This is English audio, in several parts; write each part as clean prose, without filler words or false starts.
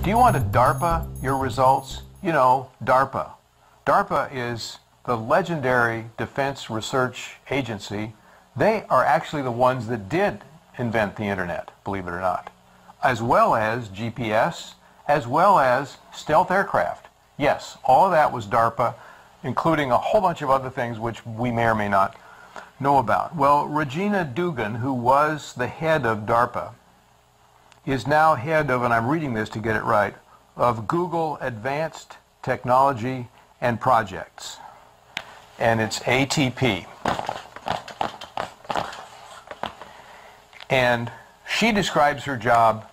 Do you want to DARPA your results? You know, DARPA. DARPA is the legendary Defense Research Agency. They are actually the ones that did invent the internet, believe it or not, as well as GPS, as well as stealth aircraft. Yes, all of that was DARPA, including a whole bunch of other things which we may or may not know about. Well, Regina Dugan, who was the head of DARPA, is now head of, and I'm reading this to get it right, of Google Advanced Technology and Projects. And it's ATP. And she describes her job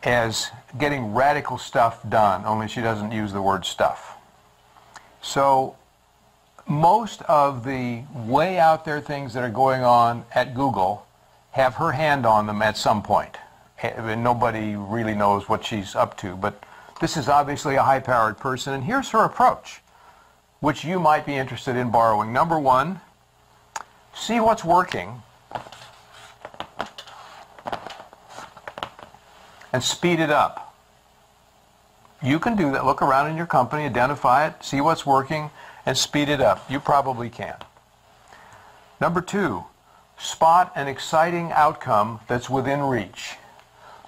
as getting radical stuff done, only she doesn't use the word stuff. So most of the way out there things that are going on at Google have her hand on them at some point. And nobody really knows what she's up to, but this is obviously a high-powered person, and here's her approach, which you might be interested in borrowing. Number one, see what's working and speed it up. You can do that. Look around in your company, identify it, see what's working, and speed it up. You probably can. Number two, spot an exciting outcome that's within reach.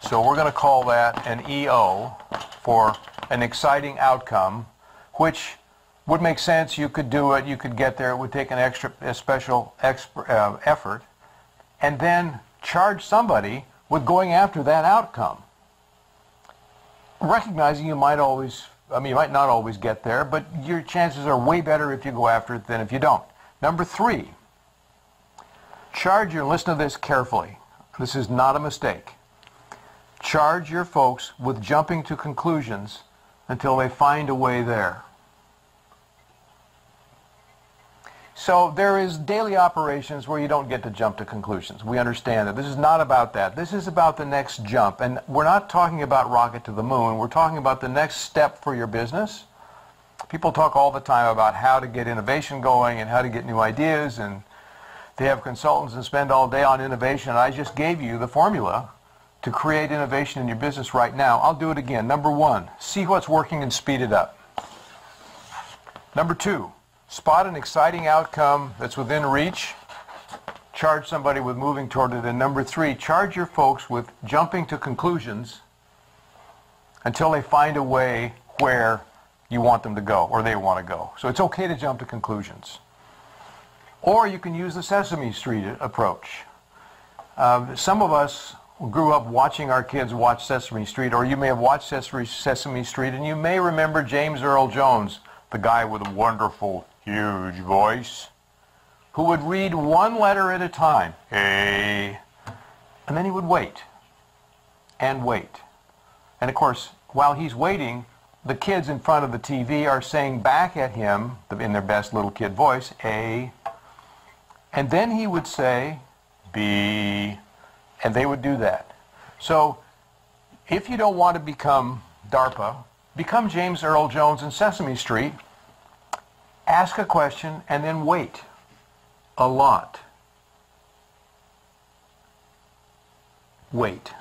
So we're going to call that an EO for an exciting outcome, which would make sense. You could do it, you could get there, it would take a special effort, and then charge somebody with going after that outcome. Recognizing you might not always get there, but your chances are way better if you go after it than if you don't. Number three, listen to this carefully. This is not a mistake. Charge your folks with jumping to conclusions until they find a way there. So there is daily operations where you don't get to jump to conclusions. We understand that. This is not about that. This is about the next jump. And we're not talking about rocket to the moon. We're talking about the next step for your business. People talk all the time about how to get innovation going and how to get new ideas, and they have consultants and spend all day on innovation. And I just gave you the formula to create innovation in your business right now. I'll do it again. Number one, see what's working and speed it up. Number two, spot an exciting outcome that's within reach. Charge somebody with moving toward it. And number three, charge your folks with jumping to conclusions until they find a way where you want them to go, or they want to go. So it's okay to jump to conclusions. Or you can use the Sesame Street approach. Some of us grew up watching our kids watch Sesame Street, or you may have watched Sesame Street, and you may remember James Earl Jones, the guy with a wonderful, huge voice, who would read one letter at a time, A, and then he would wait, and wait. And of course, while he's waiting, the kids in front of the TV are saying back at him, in their best little kid voice, A, and then he would say, B, and they would do that. So if you don't want to become DARPA, become James Earl Jones in Sesame Street, ask a question, and then wait a lot. Wait.